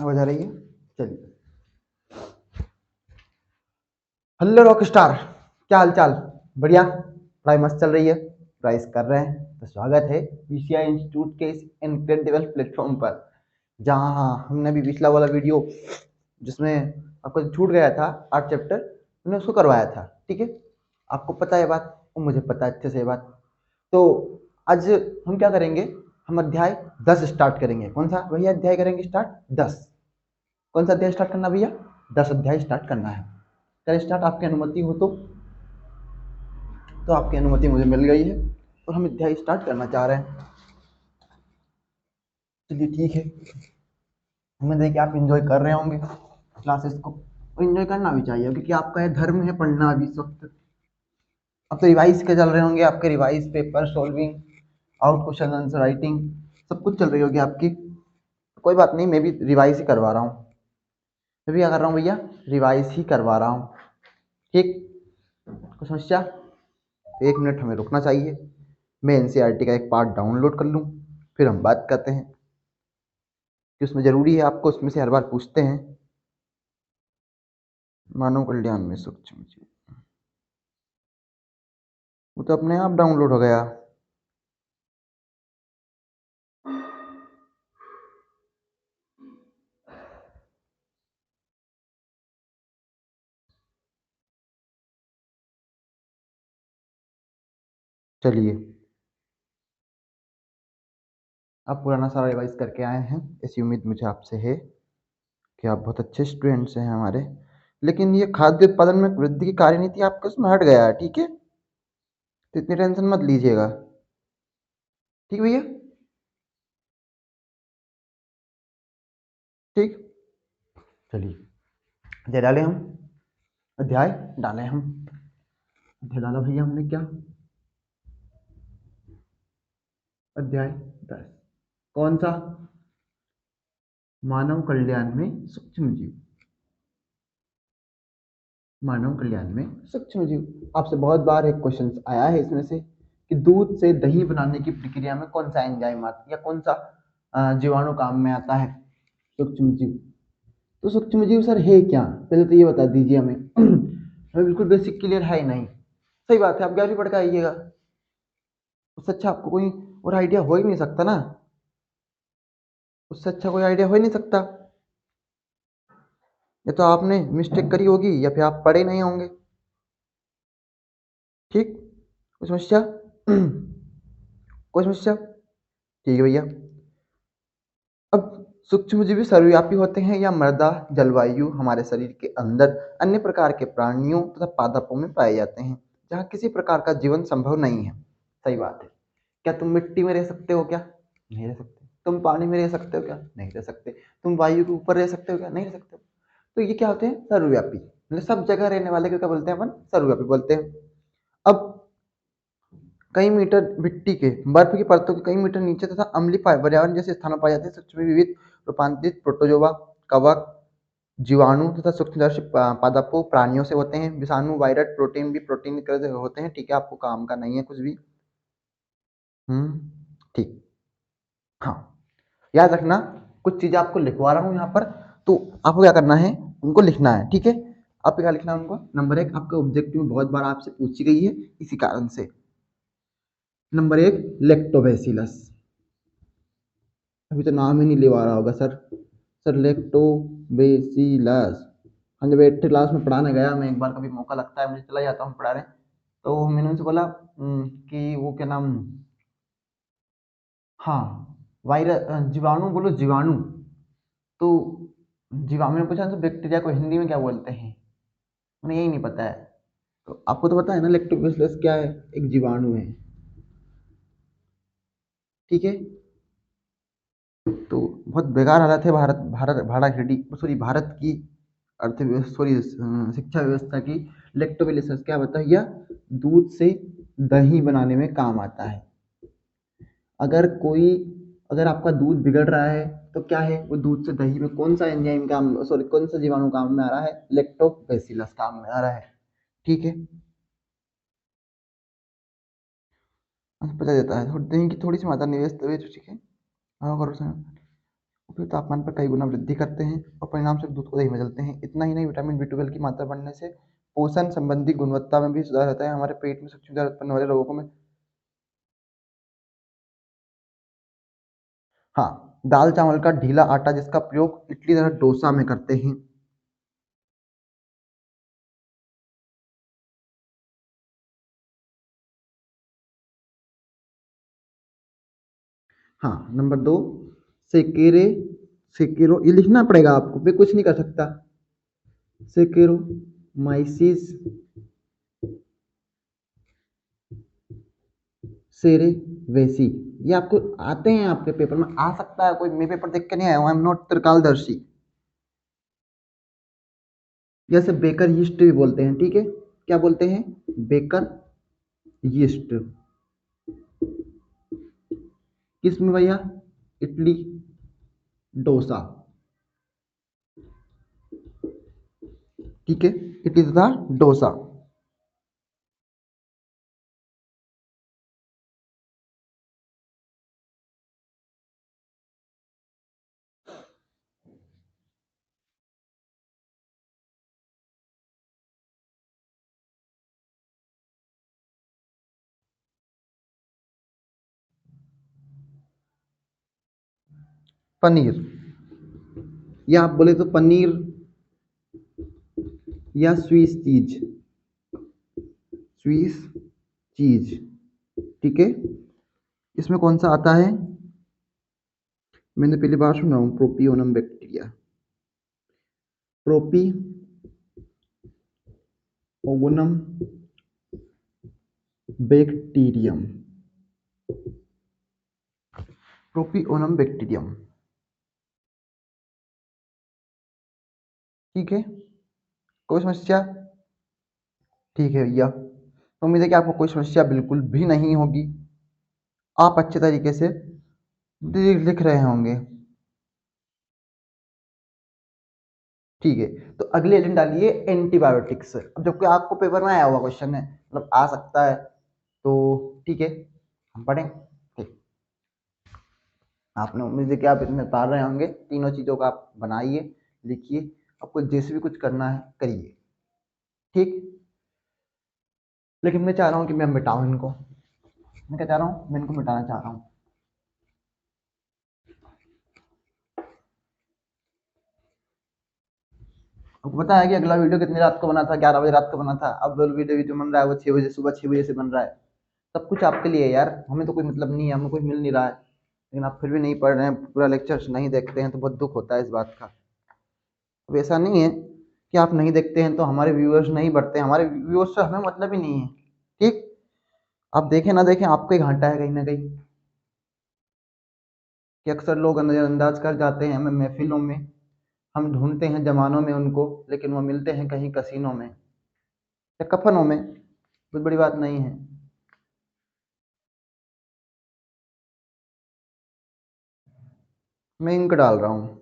आवाज आ रही है? चलिए। हेलो रॉक स्टार, क्या हाल चाल? बढ़िया। पढ़ाई मस्त चल रही है, प्राइस कर रहे हैं तो स्वागत है बीसीआई इंस्टीट्यूट के इस इनक्रेडिबल प्लेटफॉर्म पर, जहाँ हमने भी पिछला वाला वीडियो जिसमें आपको छूट गया था 8 चैप्टर, हमने उसको करवाया था। ठीक है, आपको पता है बात और मुझे पता है अच्छे से बात। तो आज हम क्या करेंगे, हम अध्याय 10 स्टार्ट करेंगे। कौन सा भैया अध्याय करेंगे स्टार्ट? 10। कौन सा अध्याय स्टार्ट करना भैया? 10 अध्याय स्टार्ट करना है। कल स्टार्ट आपकी अनुमति हो तो आपकी अनुमति मुझे मिल गई है और हम अध्याय स्टार्ट करना चाह रहे हैं। चलिए ठीक है। हमें देखिए आप एंजॉय कर रहे होंगे क्लासेस को, और एंजॉय करना भी चाहिए क्योंकि आपका यह धर्म है पढ़ना अभी इस वक्त। अब तो रिवाइज के चल रहे होंगे, आपके revise paper solving, out question answer writing, सब कुछ चल रही होगी आपकी। कोई बात नहीं, मैं भी रिवाइज ही करवा रहा हूँ। मैं भी क्या कर रहा हूँ भैया? रिवाइज ही करवा रहा हूँ। ठीक, कोई समस्या? तो 1 मिनट हमें रुकना चाहिए, मैं एनसीईआरटी का एक पार्ट डाउनलोड कर लूँ, फिर हम बात करते हैं कि उसमें ज़रूरी है आपको, उसमें से हर बार पूछते हैं। मानव कल्याण में सूक्ष्म जीव, वो तो अपने आप डाउनलोड हो गया। चलिए, आप पुराना सारा रिवाइज करके आए हैं, ऐसी उम्मीद मुझे आपसे है कि आप बहुत अच्छे स्टूडेंट्स हैं हमारे। लेकिन ये खाद्य उत्पादन में वृद्धि की कार्यनीति आपके उसमें हट गया है, ठीक है? तो इतनी टेंशन मत लीजिएगा, ठीक भैया? ठीक, चलिए अध्याय डालें हम। अध्याय डालें हम। अध्याय डाला भैया हमने क्या? अध्याय 10। कौन सा? मानव कल्याण में सूक्ष्म जीव। मानव कल्याण में सूक्ष्म जीव। आपसे बहुत बार एक क्वेश्चन आया है इसमें से कि दूध से दही बनाने की प्रक्रिया में कौन सा एंजाइम आता है या कौन सा जीवाणु काम में आता है? सूक्ष्म जीव। तो सूक्ष्म जीव सर है क्या, पहले तो ये बता दीजिए हमें। हमें बिल्कुल बेसिक क्लियर है ही नहीं। सही बात है, आप 11वीं पढ़ के आइएगा, उससे अच्छा आपको कोई और आइडिया हो ही नहीं सकता ना। उससे अच्छा कोई आइडिया हो ही नहीं सकता। या तो आपने मिस्टेक करी होगी या फिर आप पढ़े नहीं होंगे। ठीक, कोई समस्या? कोई समस्या? ठीक है भैया। अब सूक्ष्मजीवी सर्वव्यापी होते हैं या मृदा जलवायु हमारे शरीर के अंदर अन्य प्रकार के प्राणियों तथा पादपों में पाए जाते हैं जहाँ किसी प्रकार का जीवन संभव नहीं है। सही बात है। क्या तुम मिट्टी में रह सकते हो? क्या नहीं रह सकते। तुम पानी में रह सकते हो? क्या नहीं रह सकते। तुम वायु के ऊपर रह सकते हो? क्या नहीं रह सकते। तो ये क्या होते हैं? सर्वव्यापी, मतलब सब जगह रहने वाले को क्या बोलते हैं अपन? सर्वव्यापी बोलते हैं। अब कई मीटर मिट्टी के बर्फ की परतों के कई मीटर नीचे तथा अम्लीय पर्यावरण जैसे स्थानों पाए जाते हैं सूक्ष्म विविध रूपांतरित प्रोटोजोआ, कवक, जीवाणु तथा सूक्ष्मदर्शी पादपों प्राणियों से होते हैं। विषाणु, वायरस, प्रोटीन भी प्रोटीन के होते हैं। ठीक है, आपको काम का नहीं है कुछ भी। ठीक। हाँ, याद रखना, कुछ चीजें आपको लिखवा रहा हूँ यहाँ पर, तो आपको क्या करना है, उनको लिखना है। ठीक है, आपको क्या लिखना है उनको? नंबर 1, आपके ऑब्जेक्टिव में बहुत बार आपसे पूछी गई है इसी कारण से। नंबर 1, लेक्टोबैसिलस। अभी तो नाम ही नहीं लेवा रहा होगा सर। सर लेक्टोबैसिलस, हम जब 8th क्लास में पढ़ाने गया, मैं एक बार कभी मौका लगता है मुझे चला जाता हूँ पढ़ाने, तो मैंने उनसे बोला कि वो क्या नाम, हाँ वायरस, जीवाणु बोलो, जीवाणु। तो जीवाणु ने पूछा तो बैक्टीरिया को हिंदी में क्या बोलते हैं, उन्हें यही नहीं पता है। तो आपको तो पता है ना लेक्टोबैसिलस क्या है? एक जीवाणु है। ठीक है, तो बहुत बेकार हालत है भारत भारत भाड़ाखेड़ी सॉरी भारत की अर्थव्यवस्था, सॉरी शिक्षा व्यवस्था की। लेक्टोबैसिलस क्या बताया भैया? दूध से दही बनाने में काम आता है। अगर कोई, अगर आपका दूध बिगड़ रहा है तो क्या है वो, दूध से दही में कौन सा एंजाइम काम, सॉरी कौन सा जीवाणु काम में आ रहा है? लेक्टोबैसिलस काम में आ रहा है। ठीक है, पता देता है। दही की थोड़ी सी मात्रा निवेश, ठीक है। हाँ करो सर। फिर तापमान पर कई गुना वृद्धि करते हैं और परिणाम से दूध को दही में बदलते हैं। इतना ही नहीं, विटामिन B12 की मात्रा बढ़ने से पोषण संबंधी गुणवत्ता में भी सुधार होता है। हमारे पेट में सूक्ष्म दर्द उत्पन्न वाले रोगों में हाँ, दाल चावल का ढीला आटा जिसका प्रयोग इडली तथा डोसा में करते हैं। हाँ, नंबर 2 सेकेरे सेकेरो, ये लिखना पड़ेगा आपको, मैं कुछ नहीं कर सकता। सेकेरोमाइसिस सेरेवेसी, ये आपको आते हैं, आपके पेपर में आ सकता है, कोई मैं पेपर देख के नहीं आया हूँ, आई एम नॉट त्रिकालदर्शी। जैसे बेकर यीस्ट भी बोलते हैं, ठीक है, क्या बोलते हैं? Baker yeast. किस में भैया? इडली डोसा, ठीक है, इडली तथा डोसा। पनीर, या आप बोले तो पनीर या स्विस चीज, स्विस चीज, ठीक है। इसमें कौन सा आता है? मैंने पहली बार सुना हूँ, प्रोपियोनम बैक्टीरिया, प्रोपी ओगोनम बैक्टीरियम, प्रोपियोनम बैक्टीरियम, ठीक है। कोई समस्या? ठीक है भैया, तो उम्मीद है कि आपको कोई समस्या बिल्कुल भी नहीं होगी, आप अच्छे तरीके से लिख रहे होंगे, ठीक है। तो अगले एजेंट डालिए एंटीबायोटिक्स। अब जबकि आपको पेपर में आया हुआ क्वेश्चन है, मतलब आ सकता है, तो ठीक है, हम पढ़ें। ठीक, आपने उम्मीद है कि आप इसमें पढ़ रहे होंगे, तीनों चीज़ों का आप बनाइए, लिखिए, आपको जैसे भी कुछ करना है करिए, ठीक। लेकिन मैं चाह रहा हूँ कि मैं मिटाऊँ इनको, मैं क्या चाह रहा हूँ, मैं इनको मिटाना चाह रहा हूँ। आपको पता है कि अगला वीडियो कितनी रात को बना था? 11 बजे रात को बना था। अब वीडियो बन रहा है वो 6 बजे, सुबह 6 बजे से बन रहा है। सब कुछ आपके लिए है यार, हमें तो कोई मतलब नहीं है, हमें कोई मिल नहीं रहा है, लेकिन आप फिर भी नहीं पढ़ रहे हैं, पूरा लेक्चर्स नहीं देखते हैं, तो बहुत दुख होता है इस बात का। अब ऐसा नहीं है कि आप नहीं देखते हैं तो हमारे व्यूअर्स नहीं बढ़ते हैं, हमारे व्यूअर्स से हमें मतलब ही नहीं है, ठीक। आप देखें ना देखें, आपको ही घाटा है कहीं ना कहीं, कि अक्सर लोग नज़रअंदाज कर जाते हैं हमें महफिलों में, हम ढूंढते हैं जमानों में उनको, लेकिन वो मिलते हैं कहीं कसीनों में या कफनों में, कोई बड़ी बात नहीं है। मैं इंक डाल रहा हूँ,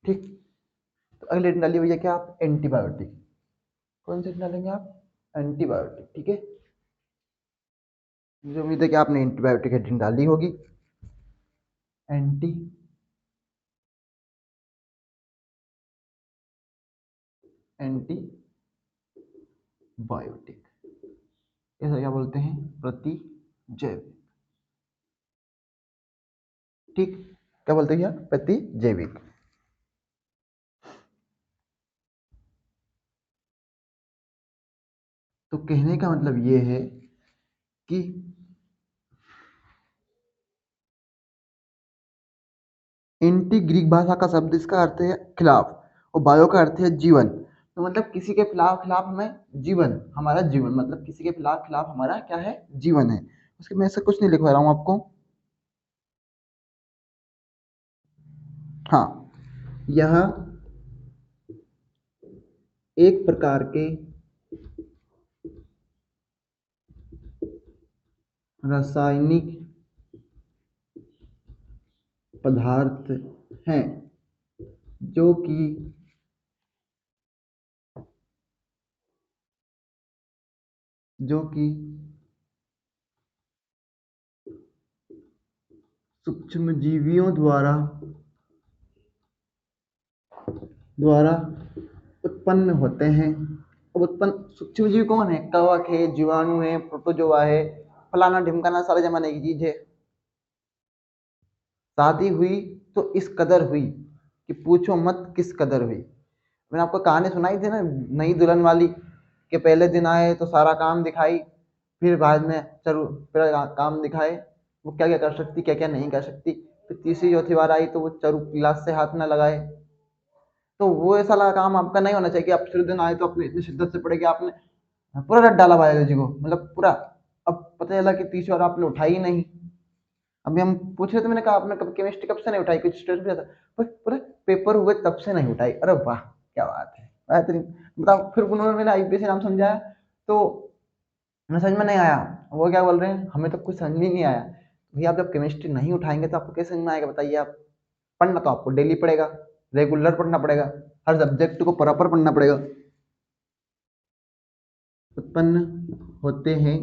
ठीक। तो अगले दिन डालिए भैया क्या आप? एंटीबायोटिक। कौन से डालेंगे आप? एंटीबायोटिक, ठीक है। मुझे उम्मीद है कि आपने एंटीबायोटिक हेडिंग डाली होगी। एंटी एंटीबायोटिक, ऐसा क्या बोलते हैं? प्रतिजैविक, ठीक। क्या बोलते हैं? प्रतिजैविक। तो कहने का मतलब ये है कि एंटी ग्रीक भाषा का शब्द, इसका अर्थ है खिलाफ, और बायो का अर्थ है जीवन। तो मतलब किसी के खिलाफ खिलाफ हमें जीवन, हमारा जीवन, मतलब किसी के खिलाफ खिलाफ हमारा क्या है? जीवन है। उसके मैं ऐसा कुछ नहीं लिखवा रहा हूँ आपको। हाँ, यह एक प्रकार के रासायनिक पदार्थ हैं जो कि सूक्ष्मजीवियों द्वारा उत्पन्न होते हैं। अब उत्पन्न सूक्ष्मजीवी कौन है? कवक है, जीवाणु है, प्रोटोजोआ है, फलाना ढिमकाना सारे जमाने की चीज है। शादी हुई तो इस कदर हुई कि पूछो मत किस कदर हुई। मैंने आपको कहानी सुनाई थी ना, नई दुल्हन वाली, कि पहले दिन आए तो सारा काम दिखाई, फिर बाद में चलो फिर काम दिखाए वो क्या क्या कर सकती, क्या क्या नहीं कर सकती, फिर तीसरी चौथी बार आई तो वो चरु गिलास से हाथ न लगाए। तो वो ऐसा लगा काम आपका नहीं होना चाहिए कि आप शुरू दिन आए तो अपने इतनी शिद्दत से पड़े कि आपने पूरा रट डाला बायोलॉजी को, मतलब पूरा। अब पता चला कि तीसरी बार आपने उठाई ही नहीं। अभी हम पूछ रहे थे, मैंने कहा आपने कब केमिस्ट्री कब से नहीं उठाई, कुछ स्ट्रेस भी था, पर पूरा पेपर हुए तब से नहीं उठाई। अरे वाह क्या बात है, बेहतरीन। बताओ, फिर उन्होंने मेरा आईपीएस नाम समझाया तो मैं समझ में नहीं आया। वो क्या बोल रहे हैं, हमें तो कुछ समझ में नहीं आया। भैया आप जब केमिस्ट्री नहीं उठाएंगे तो आपको कैसे समझ में आएगा बताइए आप। पढ़ना तो आपको डेली पड़ेगा, रेगुलर पढ़ना पड़ेगा, हर सब्जेक्ट को प्रॉपर पढ़ना पड़ेगा। उत्पन्न होते हैं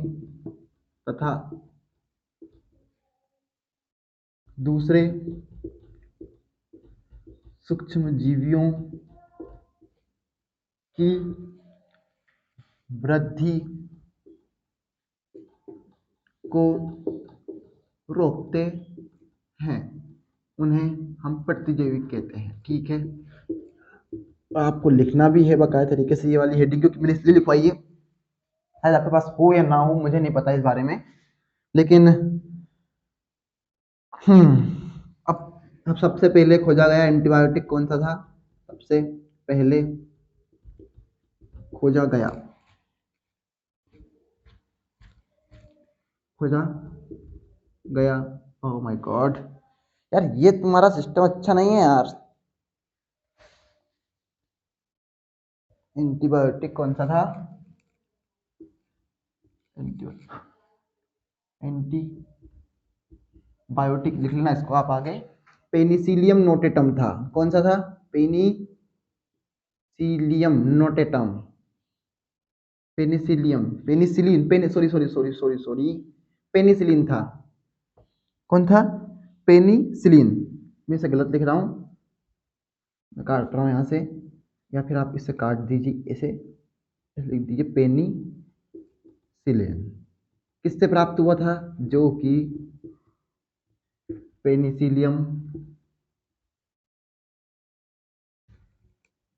तथा दूसरे सूक्ष्मजीवियों की वृद्धि को रोकते हैं, उन्हें हम प्रतिजैविक कहते हैं। ठीक है, आपको लिखना भी है बकायदा तरीके से ये वाली हेडिंग, क्योंकि मैंने इसलिए लिखवाई है, शायद आपके पास हो या ना हो मुझे नहीं पता इस बारे में, लेकिन अब सबसे पहले खोजा गया एंटीबायोटिक कौन सा था? सबसे पहले खोजा गया ओह माय गॉड, यार ये तुम्हारा सिस्टम अच्छा नहीं है यार। एंटीबायोटिक कौन सा था? एंटीबायोटिक लिख लेना इसको आप आगे। पेनिसिलियम नोटेटम था। कौन सा था? Penicillium notatum. Penicillium, penicillin, sorry sorry sorry sorry sorry, penicillin था। कौन था? पेनिसिलिन। मैं इसे गलत लिख रहा हूँ, मैं काट रहा हूँ यहाँ से, या फिर आप इसे काट दीजिए, इसे लिख दीजिए पेनिसिलिन। किससे प्राप्त हुआ था? जो कि पेनिसिलियम,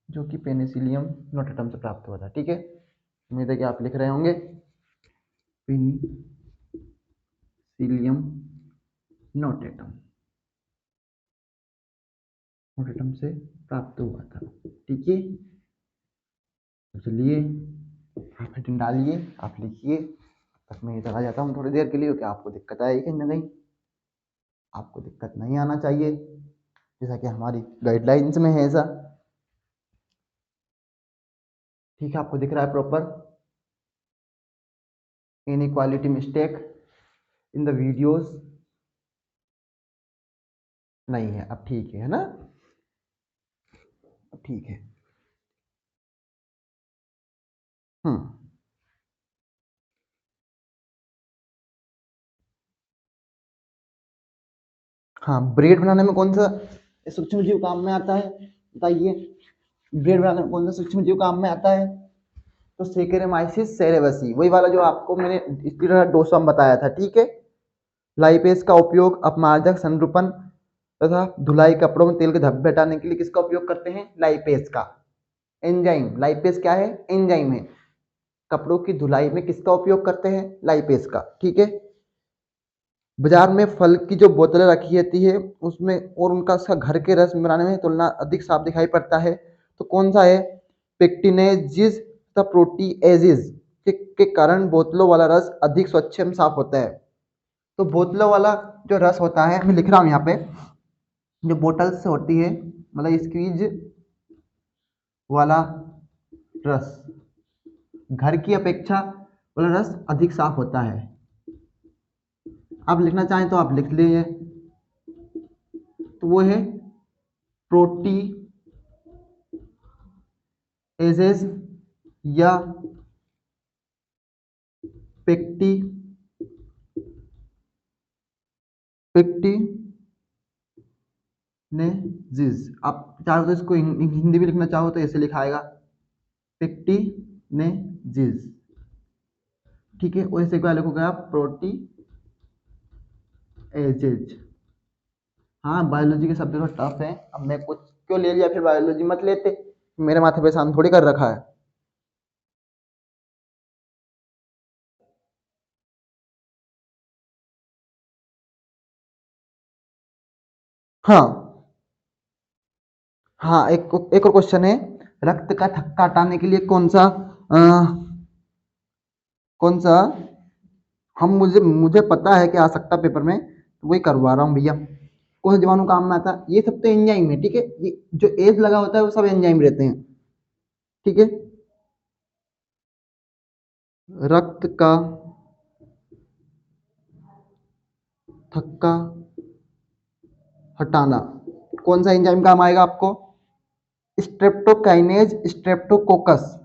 जो कि पेनिसिलियम नोटेटम से प्राप्त हुआ था। ठीक है, उम्मीद है कि आप लिख रहे होंगे। पेनिसिलियम नोटेटम से प्राप्त हुआ था। ठीक है, तो चलिए आप हेडिंग डालिए, आप लिखिए, तब मैं इधर आ जाता हूँ थोड़ी देर के लिए, क्योंकि आपको दिक्कत आएगी कहीं ना कहीं। आपको दिक्कत नहीं आना चाहिए, जैसा कि हमारी गाइडलाइंस में है ऐसा। ठीक है, आपको दिख रहा है proper? Inequality mistake in the videos नहीं है। अब ठीक है ना? अब ठीक है। हाँ, ब्रेड बनाने में कौन सा सूक्ष्म जीव काम में आता है बताइए? ब्रेड बनाने में कौन सा सूक्ष्म जीव काम में आता है? तो सेकेरेमाइसिस सेरेवसी, वही वाला जो आपको मैंने इसकी डोसम बताया था। ठीक है, लाइपेज का उपयोग अपमार्जक, संरूपण तथा धुलाई कपड़ों में तेल के धब्बे हटाने के लिए किसका उपयोग करते हैं? लाइपेज का। एंजाइम, लाइपेज क्या है? एंजाइम है। कपड़ों की धुलाई में किसका उपयोग करते हैं? लाइपेज का। ठीक है, बाजार में फल की जो बोतलें रखी रहती है उसमें और उनका घर के रस बनाने में तुलना अधिक साफ दिखाई पड़ता है, तो कौन सा है? पेक्टिनेजिस तथा प्रोटीएजिस के कारण बोतलों वाला रस अधिक स्वच्छ एवं साफ होता है। तो बोतलों वाला जो रस होता है, मैं लिख रहा हूँ यहाँ पे, जो बोतल से होती है, मतलब स्क्वीज वाला रस, घर की अपेक्षा वाला रस अधिक साफ होता है। आप लिखना चाहें तो आप लिख लीजिए। तो वो है प्रोटीएजेस या पेक्टिनेजिस। आप चाहो तो इसको हिंदी में लिखना चाहो तो ऐसे लिखाएगा पेक्टिनेजिस, ठीक है। और ऐसे क्या लिखोगे आप, प्रोटीएजेज। हाँ बायोलॉजी के शब्द थोड़ा टफ है, अब मैं कुछ क्यों ले लिया, फिर बायोलॉजी मत लेते, मेरे माथे पे शांत थोड़ी कर रखा है। हाँ हाँ, एक और क्वेश्चन है, रक्त का थक्का हटाने के लिए कौन सा हम मुझे मुझे पता है कि आ सकता पेपर में, तो वही करवा रहा हूँ भैया। कौन सा जीवाणु काम में आता है, ये सब तो एंजाइम है, ठीक है। ये जो एज लगा होता है वो सब एंजाइम रहते हैं, ठीक है। रक्त का थक्का हटाना, कौन सा एंजाइम काम आएगा आपको, स्ट्रेप्टोकाइनेज, स्ट्रेप्टोकोकस,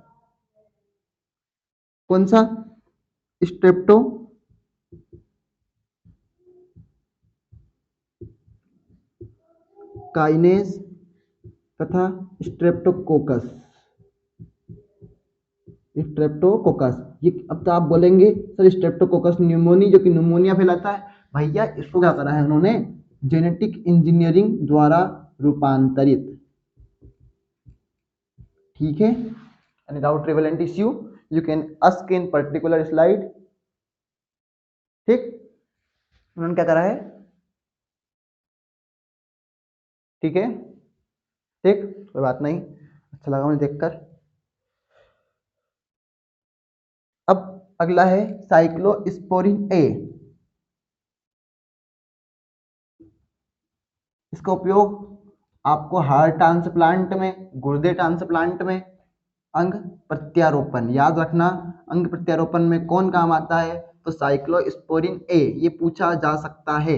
कौन सा, स्ट्रेप्टोकाइनेज तथा स्ट्रेप्टोकोकस, स्ट्रेप्टोकोकस। ये अब तो आप बोलेंगे सर स्ट्रेप्टोकोकस न्यूमोनी जो कि न्यूमोनिया फैलाता है, भैया इसको क्या करा है उन्होंने, जेनेटिक इंजीनियरिंग द्वारा रूपांतरित, ठीक है। Any doubt relevant issue you can ask in particular slide, ठीक। उन्होंने क्या करा है, ठीक है, ठीक, कोई बात नहीं, अच्छा लगा मुझे देखकर। अब अगला है साइक्लोस्पोरिन ए। इसका उपयोग आपको हार्ट ट्रांसप्लांट में, गुर्दे ट्रांसप्लांट में, अंग प्रत्यारोपण, याद रखना, अंग प्रत्यारोपण में कौन काम आता है, तो साइक्लोस्पोरिन ए, ये पूछा जा सकता है,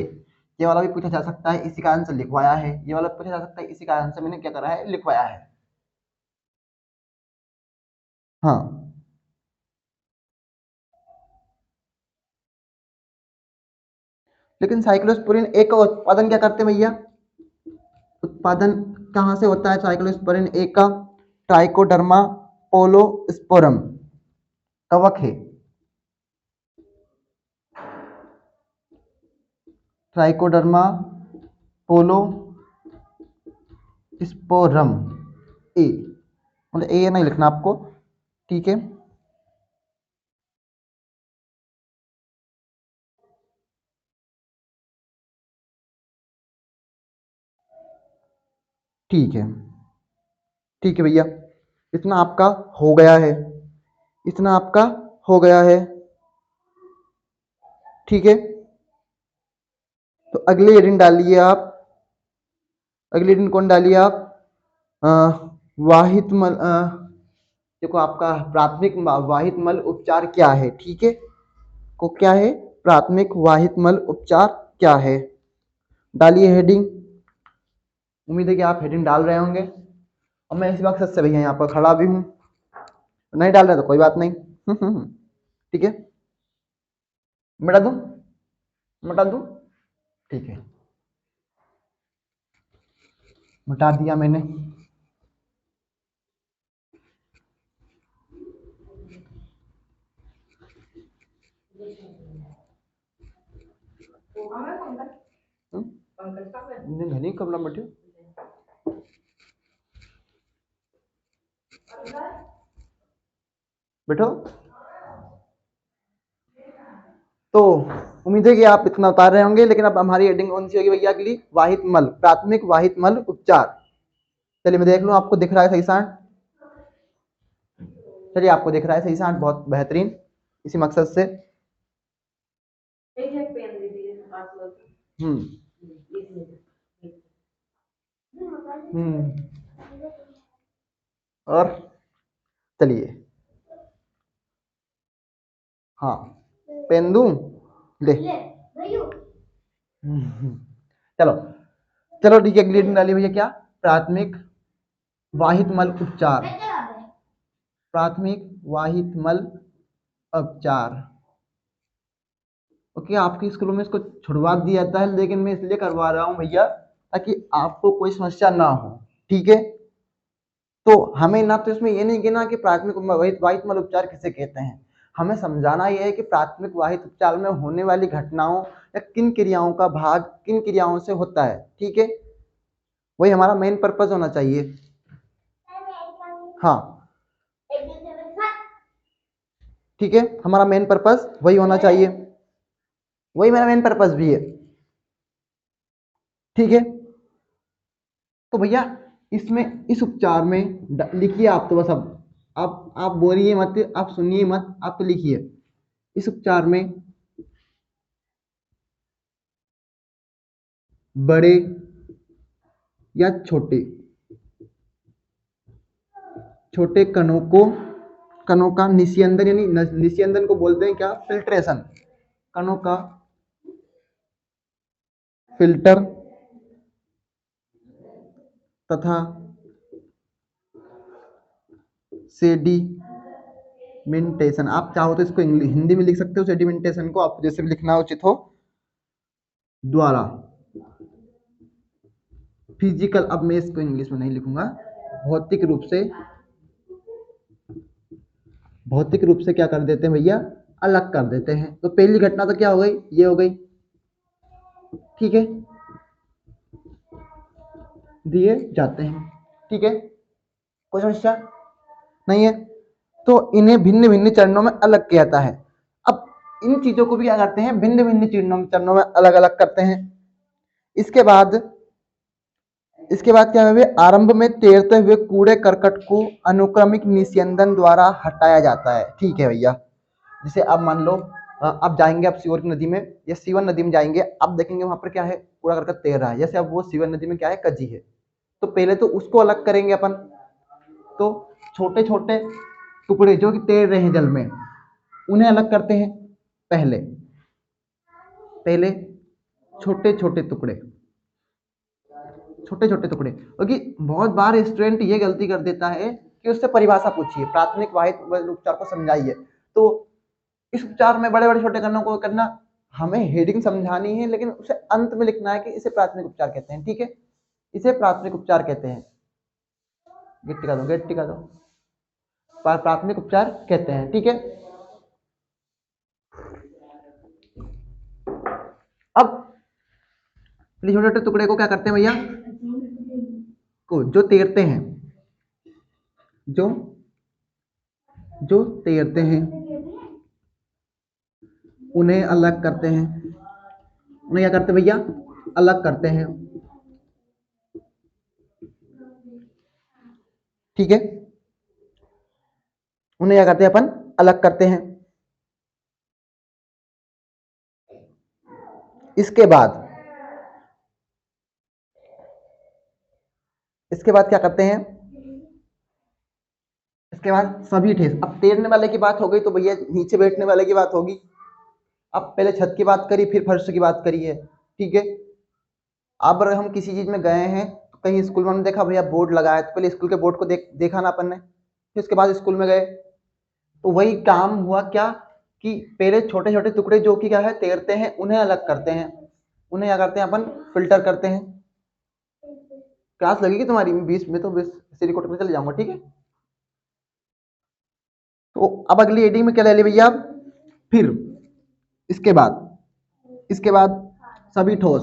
ये वाला भी पूछा जा सकता है, इसी कारण से लिखवाया है, ये वाला पूछा जा सकता है, इसी कारण से मैंने क्या करा है, लिखवाया है। हाँ लेकिन साइक्लोस्पोरिन ए का उत्पादन क्या करते हैं भैया, उत्पादन कहाँ से होता है साइक्लोस्पोरिन ए का, ट्राइकोडर्मा पोलोस्पोरम कवक है, ट्राइकोडर्मा पोलोस्पोरम ए, मतलब ए नहीं लिखना आपको, ठीक है। ठीक है, ठीक है भैया, इतना आपका हो गया है, इतना आपका हो गया है, ठीक है। तो अगले हेडिंग डालिए आप, अगले हेडिंग कौन डालिए आप, अ, वाहित मल, देखो आपका प्राथमिक वाहित मल उपचार क्या है, ठीक है, को क्या है, प्राथमिक वाहित मल उपचार क्या है, डालिए हेडिंग। उम्मीद है कि आप हेडिंग डाल रहे होंगे, और मैं इसी मकसद से भैया यहाँ पर खड़ा भी हूँ, नहीं डाल रहे तो कोई बात नहीं, ठीक है, मिटा दूँ, मिटा दूँ, ठीक है, मिटा दिया मैंने। नहीं कब बैठे बैठो। तो उम्मीद है कि आप इतना उतार रहे होंगे, लेकिन अब हमारी हेडिंग कौन सी होगी भैया अगली, वाहित मल, प्राथमिक वाहित मल उपचार। चलिए मैं देख लूं आपको दिख रहा है सही सांड, चलिए आपको दिख रहा है सही सांड, बहुत बेहतरीन, इसी मकसद से हम्म और चलिए, हाँ पेन दूं, ले चलो चलो ठीक है, अगली हेडिंग डालिए भैया, क्या? प्राथमिक वाहित मल उपचार। प्राथमिक वाहित मल उपचार। ओके, आपके स्कूलों में इसको छुड़वा दिया जाता है, लेकिन मैं इसलिए करवा रहा हूँ भैया ताकि आपको कोई समस्या ना हो। ठीक है, तो हमें ना तो इसमें ये नहीं कहना कि प्राथमिक वाहित मल उपचार किसे कहते हैं, हमें समझाना यह है कि प्राथमिक वाहित उपचार में होने वाली घटनाओं या किन क्रियाओं का भाग किन क्रियाओं से होता है। ठीक है, वही हमारा मेन पर्पज होना चाहिए। हाँ ठीक है, हमारा मेन पर्पज वही होना चाहिए, वही मेरा मेन पर्पज भी है। ठीक है, तो भैया इसमें इस उपचार में लिखिए आप तो बस, अब आप बोलिए मत, आप सुनिए मत, आप तो लिखिए। इस उपचार में बड़े या छोटे छोटे कणों का निस्यंदन, यानी निस्यंदन को बोलते हैं क्या? फिल्ट्रेशन। कणों का फिल्टर तथा सेडिमेंटेशन, आप चाहो तो इसको हिंदी में लिख सकते हो, सेडिमेंटेशन को आप जैसे भी लिखना उचित हो, द्वारा फिजिकल, अब मैं इसको इंग्लिश में नहीं लिखूंगा, भौतिक रूप से क्या कर देते हैं भैया? अलग कर देते हैं। तो पहली घटना तो क्या हो गई? ये हो गई। ठीक है, दिए जाते हैं। ठीक है, कोई समस्या नहीं है। तो इन्हें भिन्न भिन्न चरणों में अलग किया जाता है। अब इन चीजों को भी क्या करते हैं? भिन्न भिन्न चरणों में अलग अलग करते हैं। इसके बाद क्या है? आरंभ में तैरते हुए कूड़े करकट को अनुक्रमिक निस्यंदन द्वारा हटाया जाता है। ठीक है भैया, जैसे अब मान लो अब जाएंगे, अब सीवर की नदी में या सीवन नदी में जाएंगे, अब देखेंगे वहां पर क्या है? कूड़ा करकट तैर रहा है। जैसे अब वो सीवन नदी में क्या है? कजी है, तो पहले तो उसको अलग करेंगे अपन। तो छोटे छोटे टुकड़े जो कि तैर रहे हैं जल में, उन्हें अलग करते हैं। पहले पहले छोटे छोटे टुकड़े, क्योंकि बहुत बार स्टूडेंट ये गलती कर देता है कि उससे परिभाषा पूछिए, प्राथमिक वाहित मल उपचार को समझाइए, तो इस उपचार में बड़े बड़े छोटे कणों को करना, हमें हेडिंग समझानी है, लेकिन उसे अंत में लिखना है कि इसे प्राथमिक उपचार कहते हैं। ठीक है, इसे प्राथमिक उपचार कहते हैं। गेट टिका दो, प्राथमिक उपचार कहते हैं। ठीक है, अब छोटे छोटे टुकड़े को क्या करते हैं भैया? को जो तैरते हैं, जो तैरते हैं उन्हें अलग करते हैं। उन्हें क्या करते भैया? अलग करते हैं। ठीक है, उन्हें क्या करते हैं? अपन अलग करते हैं। इसके बाद क्या करते हैं? इसके बाद सभी ठेस, अब तैरने वाले की बात हो गई, तो भैया नीचे बैठने वाले की बात होगी। अब पहले छत की बात करी, फिर फर्श की बात करी है। ठीक है, अब अगर हम किसी चीज में गए हैं, तो कहीं स्कूल में हमने देखा भैया बोर्ड लगाया, तो पहले स्कूल के बोर्ड को देखा ना अपन ने, फिर उसके बाद स्कूल में गए, तो वही काम हुआ क्या कि पहले छोटे छोटे टुकड़े जो कि क्या है? तैरते हैं, उन्हें अलग करते हैं। उन्हें क्या करते हैं? अपन फिल्टर करते हैं। क्लास लगेगी तुम्हारी 20 में, तो 20 से रिकॉर्ड में चले जाऊंगा। ठीक है, तो अब अगली हेडिंग में क्या ले लिया भैया? फिर इसके बाद सभी ठोस,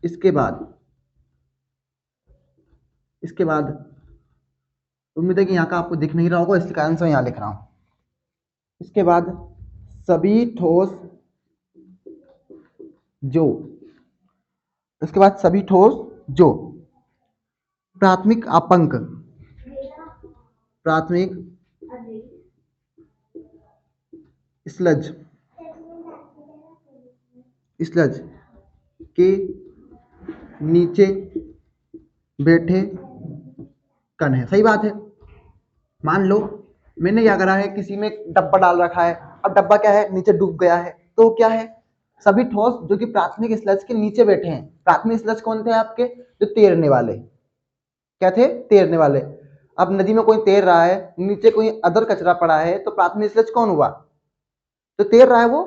इसके बाद उम्मीद है कि यहाँ का आपको दिख नहीं रहा होगा, इसके कारण से मैं यहाँ लिख रहा हूँ। इसके बाद सभी ठोस जो प्राथमिक अपंक, प्राथमिक स्लज के नीचे बैठे कण है। सही बात है। मान लो मैंने क्या करा है, किसी में डब्बा डाल रखा है, अब डब्बा क्या है? नीचे डूब गया है, तो क्या है? सभी ठोस जो कि प्राथमिक स्लज के नीचे बैठे हैं। प्राथमिक स्लज कौन थे आपके? जो तैरने वाले। क्या थे? तैरने वाले। अब नदी में कोई तैर रहा है, नीचे कोई अदर कचरा पड़ा है, तो प्राथमिक स्लज कौन हुआ? जो तैर रहा है वो।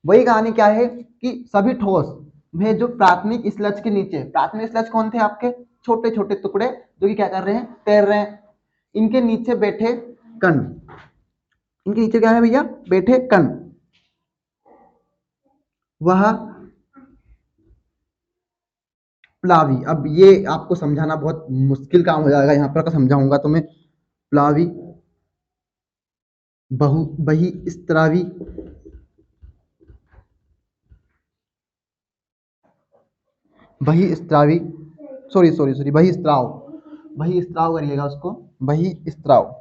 वही कहानी क्या है कि सभी ठोस में जो प्राथमिक स्लज के नीचे, प्राथमिक स्लज कौन थे आपके? छोटे छोटे टुकड़े जो कि क्या कर रहे हैं? तैर रहे हैं। इनके नीचे बैठे कण, इनके नीचे क्या है भैया? बैठे कण। वह प्लावी। अब ये आपको समझाना बहुत मुश्किल काम हो जाएगा, यहां पर समझाऊंगा तो मैं। प्लावी, बहु बहिस्त्रावी, बहिस्त्रावी, सॉरी सॉरी सॉरी, बहिस्त्राव, बहिस्त्राव करिएगा उसको, बहिस्त्राव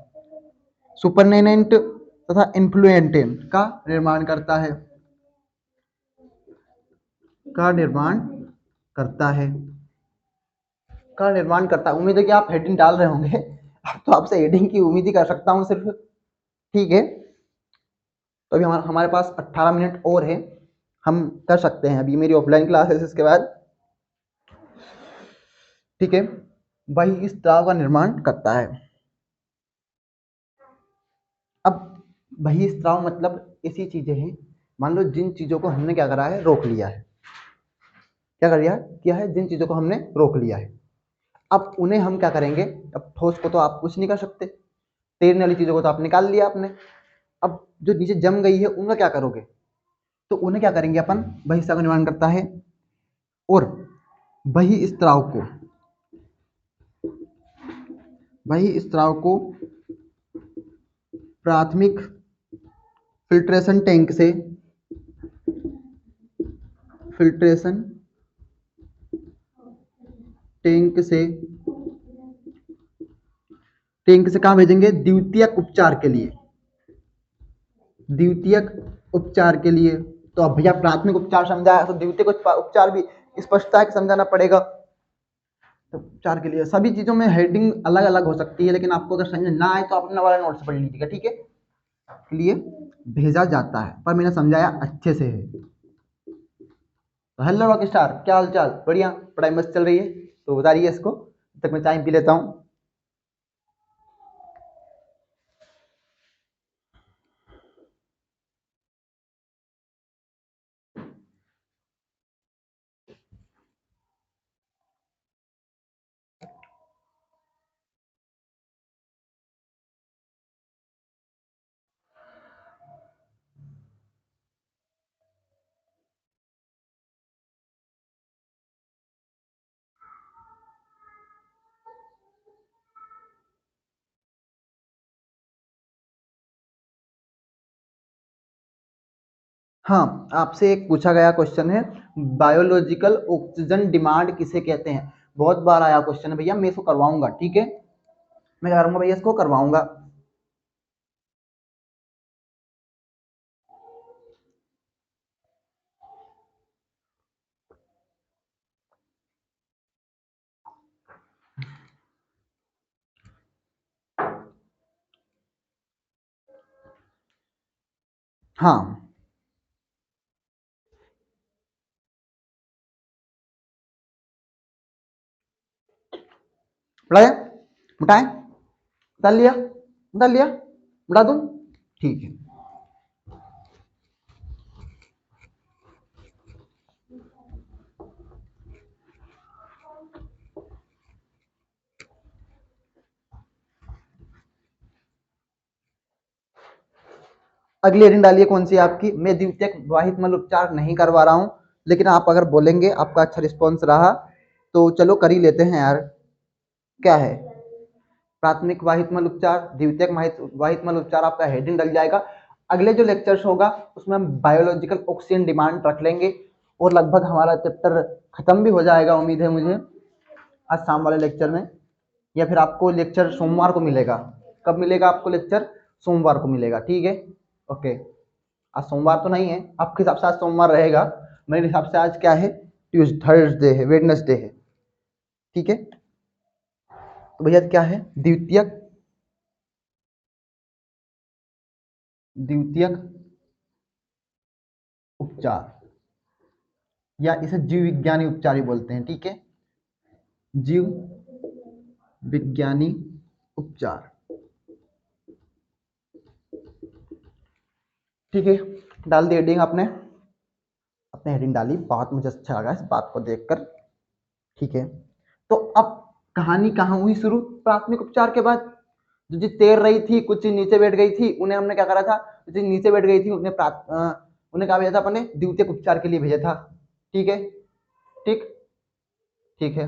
सुपरनेनेंट तथा इन्फ्लुएंटेंट का निर्माण करता है, का निर्माण करता है, का निर्माण करता है। उम्मीद है कि आप हेडिंग डाल रहे होंगे। अब तो आपसे हेडिंग की उम्मीद ही कर सकता हूँ सिर्फ। ठीक है, तो अभी हमारे पास 18 मिनट और है, हम कर सकते हैं। अभी मेरी ऑफलाइन क्लास है इसके बाद। ठीक है, वही इस स्त्राव का निर्माण करता है। अब वही स्त्राव मतलब ऐसी चीजें हैं, मान लो जिन चीजों को हमने क्या करा है? रोक लिया है। क्या कर किया है? जिन चीजों को हमने रोक लिया है, अब उन्हें हम क्या करेंगे? अब ठोस को तो आप कुछ नहीं कर सकते, तैरने वाली चीजों को तो आप निकाल लिया आपने। अब जो नीचे जम गई है उनका क्या करोगे? तो उन्हें क्या करेंगे अपन? बहिस्त्राव का निर्माण करता है, और बहिस्त्राव को, बहिस्त्राव को प्राथमिक फिल्ट्रेशन टैंक से, फिल्ट्रेशन टैंक से, टैंक से कहाँ भेजेंगे? द्वितीयक उपचार के लिए, द्वितीयक उपचार के लिए। तो अब भैया प्राथमिक उपचार समझाया, तो द्वितीयक उपचार भी स्पष्टता है कि समझाना पड़ेगा। तो उपचार के लिए सभी चीजों में हेडिंग अलग अलग हो सकती है, लेकिन आपको अगर समझ ना आए तो अपना वाला नोट्स पढ़ लीजिएगा। ठीक है, के लिए भेजा जाता है, पर मैंने समझाया अच्छे से है। तो हेलो रॉक स्टार, क्या हाल चाल? बढ़िया, पढ़ाई मस्त चल रही है? तो बताइए इसको, तब तक मैं चाय पी लेता हूँ। हाँ, आपसे एक पूछा गया क्वेश्चन है, बायोलॉजिकल ऑक्सीजन डिमांड किसे कहते हैं? बहुत बार आया क्वेश्चन है भैया, मैं इसको करवाऊंगा। ठीक है, मैं क्या करूंगा भैया? इसको करवाऊंगा। हाँ, पढ़ाया, उठाए, डाल लिया, डाल लिया, उठा दूं? ठीक है, अगली हेडिंग डालिए कौन सी है आपकी? मैं द्वितीयक वाहित मल उपचार नहीं करवा रहा हूँ, लेकिन आप अगर बोलेंगे, आपका अच्छा रिस्पॉन्स रहा तो चलो कर ही लेते हैं यार। क्या है? प्राथमिक वाहित मल उपचार, द्वितीयक वाहित मल उपचार, आपका हेडिंग डल जाएगा। अगले जो लेक्चर्स होगा उसमें हम बायोलॉजिकल ऑक्सीजन डिमांड रख लेंगे, और लगभग हमारा चैप्टर खत्म भी हो जाएगा, उम्मीद है मुझे, आज शाम वाले लेक्चर में। या फिर आपको लेक्चर सोमवार को मिलेगा? कब मिलेगा आपको लेक्चर? सोमवार को मिलेगा। ठीक है, ओके। आज सोमवार तो नहीं है आपके हिसाब से? आज सोमवार रहेगा, मेरे हिसाब से आज क्या है? ट्यूसडे, थर्सडे है, वेडनेसडे है। ठीक है, तो भैया क्या है? द्वितीयक, द्वितीयक उपचार, या इसे जीव विज्ञानी उपचार भी बोलते हैं, ठीक है, जीव विज्ञानी उपचार, ठीक है। डाल दी हेडिंग आपने, अपने हेडिंग डाली, बहुत मुझे अच्छा लगा इस बात को देखकर, ठीक है। तो अब कहानी कहाँ हुई शुरू? प्राथमिक उपचार के बाद। जो चीज तैर रही थी, कुछ चीज नीचे बैठ गई थी, उन्हें हमने क्या करा था, जो चीज नीचे बैठ गई थी उन्हें क्या भेजा था अपने, द्वितीयक उपचार के लिए भेजा था, ठीक है, ठीक, ठीक है।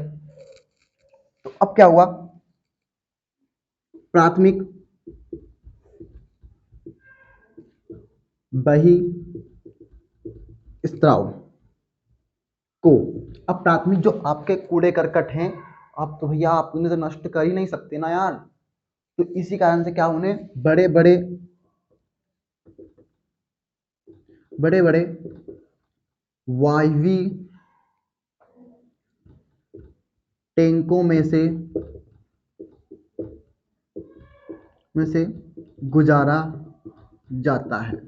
तो अब क्या हुआ, प्राथमिक बहिस्त्राव को, अब प्राथमिक जो आपके कूड़े करकट हैं, आप तो भैया आप उन्हें तो नष्ट कर ही नहीं सकते ना यार, तो इसी कारण से क्या, उन्हें बड़े बड़े बड़े बड़े वायवी टैंकों में से गुजारा जाता है।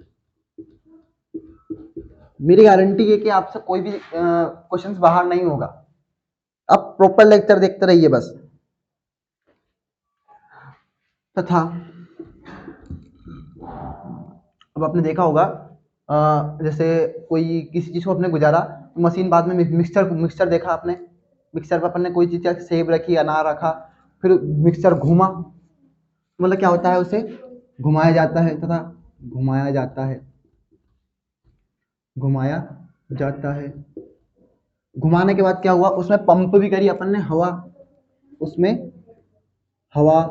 मेरी गारंटी है कि आपसे कोई भी क्वेश्चंस बाहर नहीं होगा। अब प्रॉपर लेक्चर देखते रहिए बस। तथा अब आपने देखा होगा जैसे कोई किसी चीज को आपने गुजारा, मशीन बाद में मिक्सचर देखा आपने, मिक्सचर पर अपन ने कोई चीज सेब रखी, अनार रखा, फिर मिक्सचर घूमा, मतलब क्या होता है, उसे घुमाया जाता है, तथा घुमाया जाता है, घुमाया जाता है। घुमाने के बाद क्या हुआ, उसमें पंप भी करी अपन ने हवा, उसमें हवा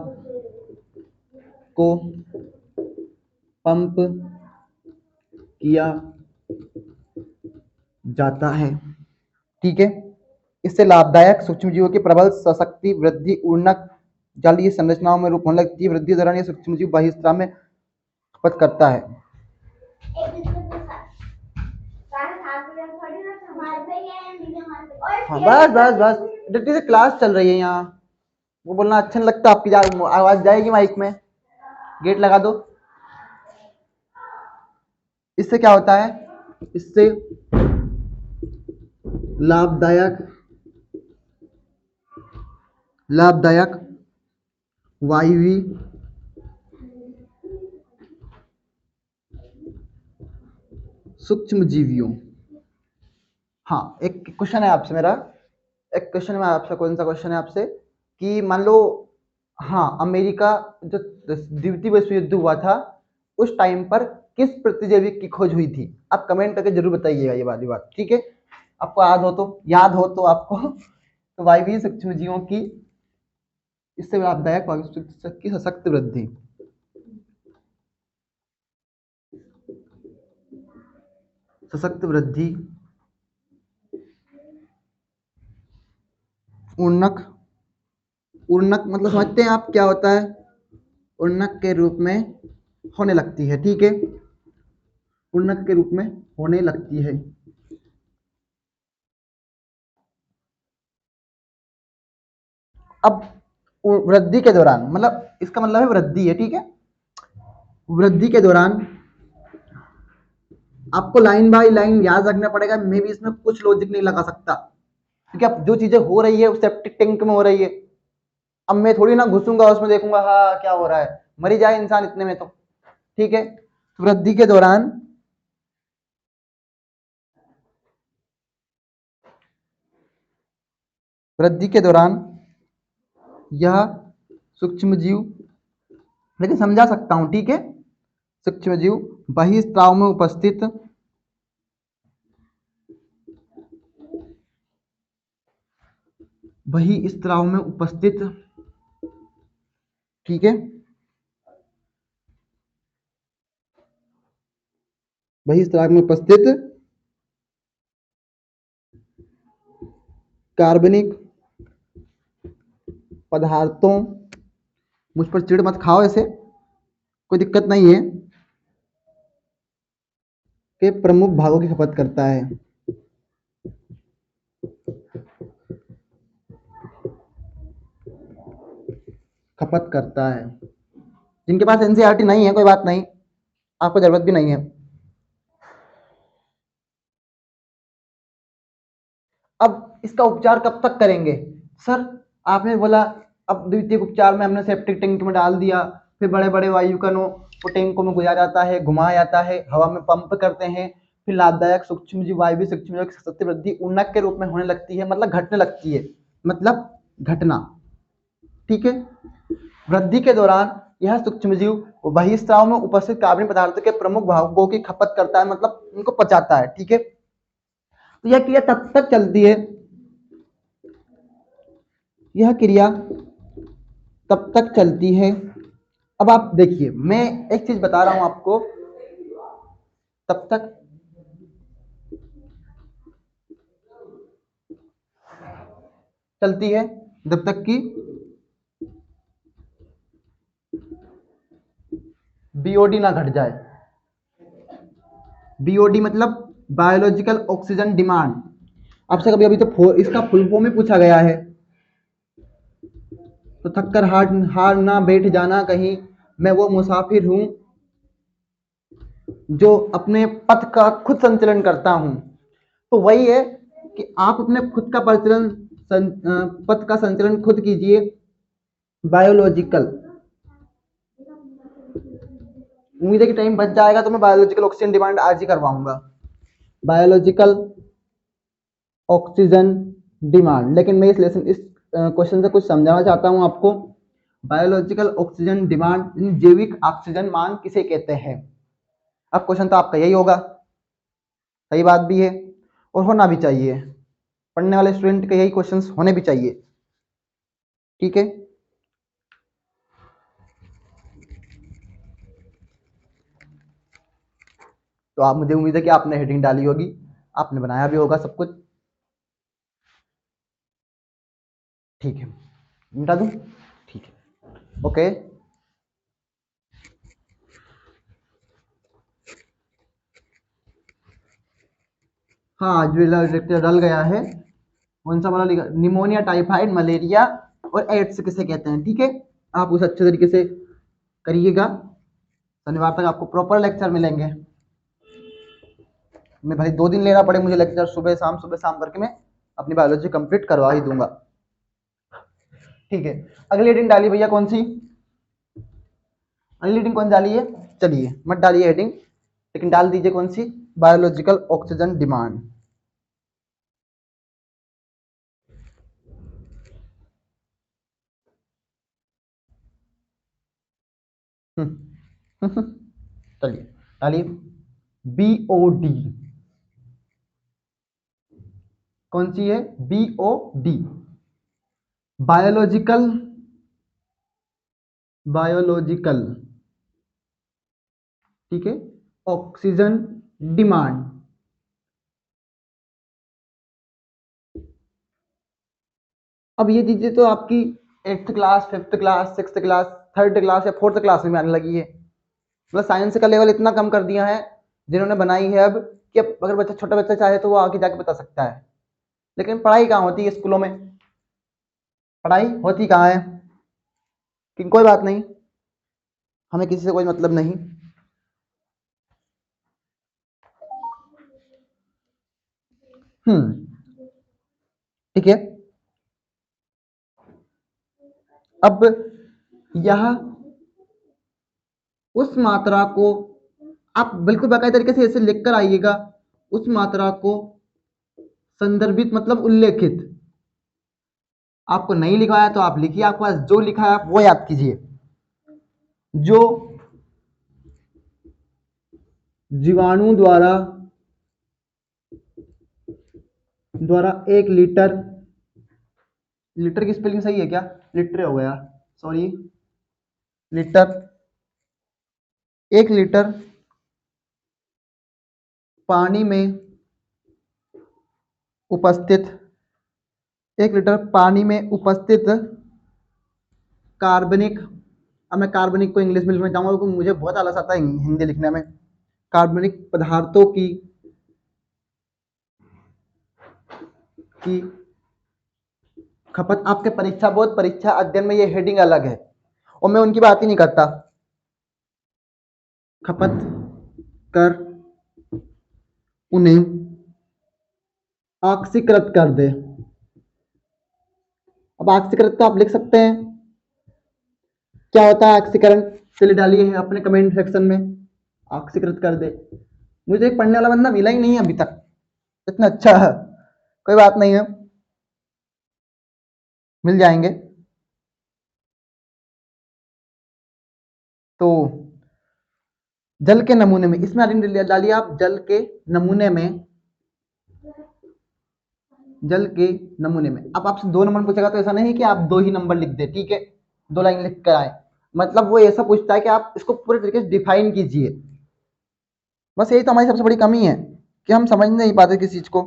को पंप किया जाता है, ठीक है। इससे लाभदायक सूक्ष्मजीवों की प्रबल सशक्ति वृद्धि, उन्नत जलीय संरचनाओं में रूप होने लगती है। वृद्धि दौरान ये सूक्ष्मजीव बहिस्त्राव में खपत करता है। हाँ बस बस बस, डिप्टी से क्लास चल रही है यहाँ, वो बोलना अच्छा नहीं लगता, आपकी आवाज जाएगी माइक में, गेट लगा दो। इससे क्या होता है, इससे लाभदायक लाभदायक वायवी सूक्ष्मजीवियों, हाँ एक क्वेश्चन है आपसे मेरा, एक क्वेश्चन है आपसे, कौन सा क्वेश्चन है आपसे, कि मान लो, हाँ अमेरिका जो द्वितीय विश्व युद्ध हुआ था, उस टाइम पर किस प्रतिजैविक की खोज हुई थी? आप कमेंट करके जरूर बताइएगा ये वाली बात, ठीक है। आपको याद हो तो आपको तो वायवीय सूक्ष्मजीवों की इससे लाभदायक की सशक्त वृद्धि, सशक्त वृद्धि, उन्नक, उन्नक मतलब समझते हैं आप क्या होता है, उन्नक के रूप में होने लगती है, ठीक है, उन्नक के रूप में होने लगती है। अब वृद्धि के दौरान, मतलब इसका मतलब है वृद्धि है, ठीक है, वृद्धि के दौरान आपको लाइन बाय लाइन याद रखना पड़ेगा, मैं भी इसमें कुछ लॉजिक नहीं लगा सकता, क्योंकि अब जो चीजें हो रही है सेप्टिक टैंक में हो रही है, अब मैं थोड़ी ना घुसूंगा उसमें देखूंगा हाँ क्या हो रहा है, मरी जाए इंसान इतने में तो, ठीक है। वृद्धि के दौरान वृद्धि के दौरान यह सूक्ष्मजीव, लेकिन समझा सकता हूं, ठीक है, सूक्ष्मजीव बहिस्त्राव में उपस्थित बहिस्त्राव में उपस्थित, ठीक है, बहिस्त्राव में उपस्थित कार्बनिक पदार्थों, मुझ पर चिढ़ मत खाओ, ऐसे कोई दिक्कत नहीं है, के प्रमुख भागों की खपत करता है, खपत करता है। जिनके पास एनसीईआरटी नहीं है कोई बात नहीं, आपको जरूरत भी नहीं है। अब इसका उपचार कब तक करेंगे? सर आपने बोला अब द्वितीयक उपचार में हमने सेप्टिक टैंक में डाल दिया, फिर बड़े बड़े वायु कणों को टैंकों में गुजारा जाता है, घुमाया जाता है, हवा में पंप करते हैं, फिर लाभदायक सूक्ष्मजीव वायु सूक्ष्मजीव की सतत वृद्धि उन्नत के रूप में होने लगती है, मतलब घटने लगती है, मतलब घटना। ठीक है, वृद्धि के दौरान यह सूक्ष्मजीव बहिस्राव में उपस्थित कार्बनिक पदार्थों के प्रमुख भागों की खपत करता है, मतलब उनको पचाता है। ठीक है, तो यह क्रिया तब तक चलती है, यह क्रिया तब तक चलती है। अब आप देखिए, मैं एक चीज बता रहा हूं आपको, तब तक चलती है जब तक कि बीओडी ना घट जाए। बीओडी मतलब बायोलॉजिकल ऑक्सीजन डिमांड। आपसे कभी अभी तो इसका फुल फॉर्म ही पूछा गया है, तो थककर हार ना बैठ जाना कहीं, मैं वो मुसाफिर हूं जो अपने पथ का खुद संचालन करता हूं। तो वही है कि आप अपने खुद का पथ का संचालन खुद कीजिए। बायोलॉजिकल, उम्मीद है कि टाइम बच जाएगा तो मैं बायोलॉजिकल ऑक्सीजन डिमांड आज ही करवाऊंगा, बायोलॉजिकल ऑक्सीजन डिमांड। लेकिन मैं इस क्वेश्चन से कुछ समझाना चाहता हूं आपको। बायोलॉजिकल ऑक्सीजन डिमांड, जैविक ऑक्सीजन मांग किसे कहते हैं? अब क्वेश्चन तो आपका यही होगा, सही बात भी है और होना भी चाहिए, पढ़ने वाले स्टूडेंट के यही क्वेश्चंस होने भी चाहिए। ठीक है, तो आप, मुझे उम्मीद है कि आपने हेडिंग डाली होगी, आपने बनाया भी होगा सब कुछ। ठीक है, मिटा दूं? ठीक है, ओके। हाँ, जो डल गया है, कौन सा वाला लिखा? निमोनिया, टाइफाइड, मलेरिया और एड्स किसे कहते हैं? ठीक है, आप उसे अच्छे तरीके से करिएगा। शनिवार तक आपको प्रॉपर लेक्चर मिलेंगे। मैं भाई 2 दिन लेना पड़े मुझे लेक्चर, सुबह शाम करके मैं अपनी बायोलॉजी कंप्लीट करवा ही दूंगा। ठीक है, अगली हेडिंग डाली भैया, कौन सी अगली हेडिंग कौन डाली है? चलिए मत डालिए हेडिंग, लेकिन डाल दीजिए कौन सी? Biological oxygen demand. चलिए डालिए, बीओडी। कौन सी है? बीओडी, बायोलॉजिकल बायोलॉजिकल ठीक है, ऑक्सीजन डिमांड। अब ये चीजें तो आपकी 8th class, 5th class, 6th class, 3rd class या 4th क्लास में आने लगी है। मतलब साइंस का लेवल इतना कम कर दिया है जिन्होंने बनाई है अब, कि अब अगर बच्चा, छोटा बच्चा चाहे तो वो आगे जाके बता सकता है। लेकिन पढ़ाई कहाँ होती है स्कूलों में? पढ़ाई होती कहाँ है? कि कोई बात नहीं, हमें किसी से कोई मतलब नहीं। ठीक है, अब यह उस मात्रा को आप बिल्कुल बाकायदा तरीके से ऐसे लिख कर आइएगा, उस मात्रा को संदर्भित मतलब उल्लेखित। आपको नहीं लिखा है तो आप लिखिए, आपके पास जो लिखा है आप वो याद कीजिए। जो जीवाणु द्वारा 1 लीटर, लीटर की स्पेलिंग सही है क्या? लीटर हो गया, सॉरी, लीटर, 1 लीटर पानी में उपस्थित 1 लीटर पानी में उपस्थित कार्बनिक, अब मैं कार्बनिक को इंग्लिश में लिखना चाहूंगा क्योंकि मुझे बहुत आलस आता है हिंदी लिखने में। कार्बनिक पदार्थों की खपत, आपके परीक्षा बोर्ड परीक्षा अध्ययन में ये हेडिंग अलग है और मैं उनकी बात ही नहीं करता। खपत कर उन्हें ऑक्सीकृत कर दे। अब ऑक्सीकृत तो आप लिख सकते हैं, क्या होता है ऑक्सीकरण, चलिए डालिए है अपने कमेंट सेक्शन में, ऑक्सीकृत कर दे। मुझे एक पढ़ने वाला बंदा मिला ही नहीं है अभी तक इतना अच्छा है, कोई बात नहीं है, मिल जाएंगे। तो जल के नमूने में, इसमें डालिए आप, जल के नमूने में। अब आपसे 2 नंबर पूछेगा तो ऐसा नहीं कि आप 2 ही नंबर लिख दे, ठीक है, 2 लाइन लिख कर आए, मतलब वो ऐसा पूछता है कि आप इसको पूरे तरीके से डिफाइन कीजिए। बस यही तो हमारी सबसे बड़ी कमी है कि हम समझ नहीं पाते किसी चीज को।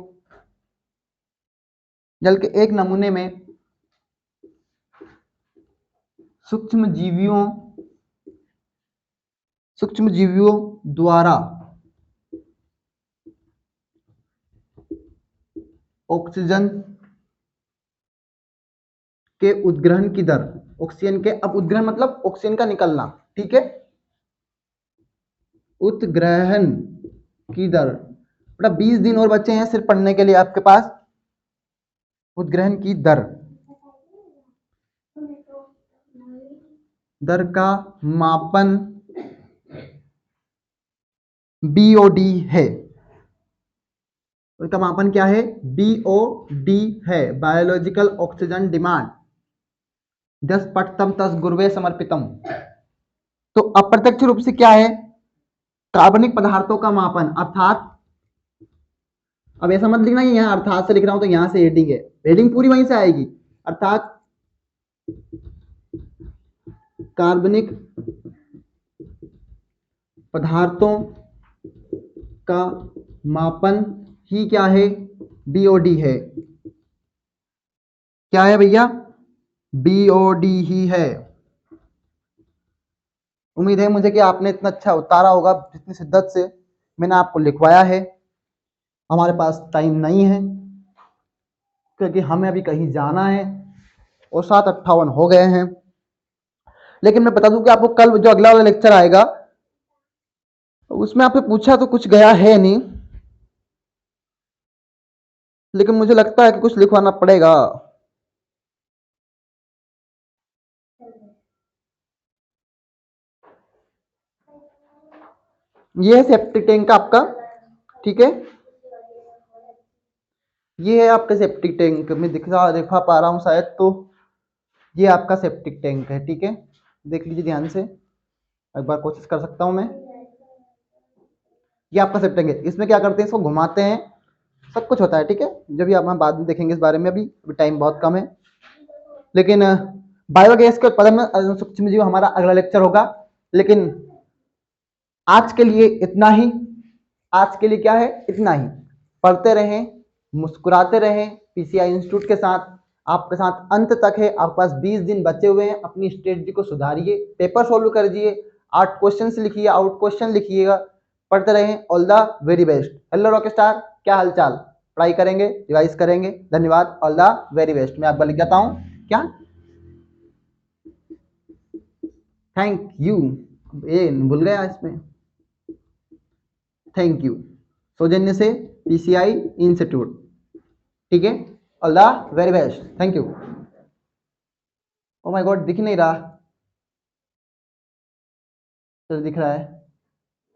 जल के एक नमूने में सूक्ष्म जीवियों द्वारा ऑक्सीजन के उद्ग्रहण की दर, ऑक्सीजन के, अब उद्ग्रहण मतलब ऑक्सीजन का निकलना, ठीक है, उद्ग्रहण की दर, मतलब 20 दिन और बचे हैं सिर्फ पढ़ने के लिए आपके पास। उद्ग्रहण की दर का मापन बीओडी है। उसका मापन क्या है, बीओडी है, बायोलॉजिकल ऑक्सीजन डिमांड। 10 पठतम तस गुरुवे समर्पितम। तो अप्रत्यक्ष रूप से क्या है, कार्बनिक पदार्थों का मापन, अर्थात, अब ऐसा मत लिखना कि यहाँ अर्थात से लिख रहा हूं तो यहां से हेडिंग है, हेडिंग पूरी वहीं से आएगी, अर्थात कार्बनिक पदार्थों का मापन ही क्या है, बीओडी है। क्या है भैया, बीओडी ही है। उम्मीद है मुझे कि आपने इतना अच्छा उतारा होगा, जितनी शिद्दत से मैंने आपको लिखवाया है। हमारे पास टाइम नहीं है क्योंकि हमें अभी कहीं जाना है और 7:58 हो गए हैं। लेकिन मैं बता दूं कि आपको कल जो अगला वाला लेक्चर आएगा उसमें आपसे पूछा तो कुछ गया है नहीं, लेकिन मुझे लगता है कि कुछ लिखवाना पड़ेगा। ये है सेप्टिक टैंक आपका, ठीक है, ये है आपका सेप्टिक टैंक, मैं दिखा पा रहा हूं शायद, तो ये आपका सेप्टिक टैंक है, ठीक है, देख लीजिए ध्यान से, एक बार कोशिश कर सकता हूं मैं। ये आपका सेप्टिक टैंक है, इसमें क्या करते हैं, इसको घुमाते हैं, सब कुछ होता है, ठीक है, जब भी आप हम बाद में देखेंगे इस बारे में, अभी टाइम बहुत कम है। लेकिन बायोगैस के उत्पादन में सूक्ष्म जीव हमारा अगला लेक्चर होगा। लेकिन आज के लिए इतना ही, आज के लिए क्या है, इतना ही। पढ़ते रहें, मुस्कुराते रहें, पीसीआई इंस्टीट्यूट के साथ आपके साथ अंत तक है। आपके पास 20 दिन बचे हुए हैं, अपनी स्ट्रेटजी को सुधारिए, पेपर सोल्व करिए, 8 क्वेश्चन लिखिए, आउट क्वेश्चन लिखिएगा, पढ़ते रहें। All the very best. Hello Rockstar, क्या हालचाल, पढ़ाई करेंगे, रिवाइज करेंगे, धन्यवाद, ऑल द वेरी बेस्ट। मैं आपका लिख जाता हूँ, क्या, थैंक यू, ये भूल गया इसमें, थैंक यू, सौजन्य से पीसीआई इंस्टीट्यूट, ठीक है, all the very best, thank you. Oh my God, दिख नहीं रहा, तो दिख रहा है।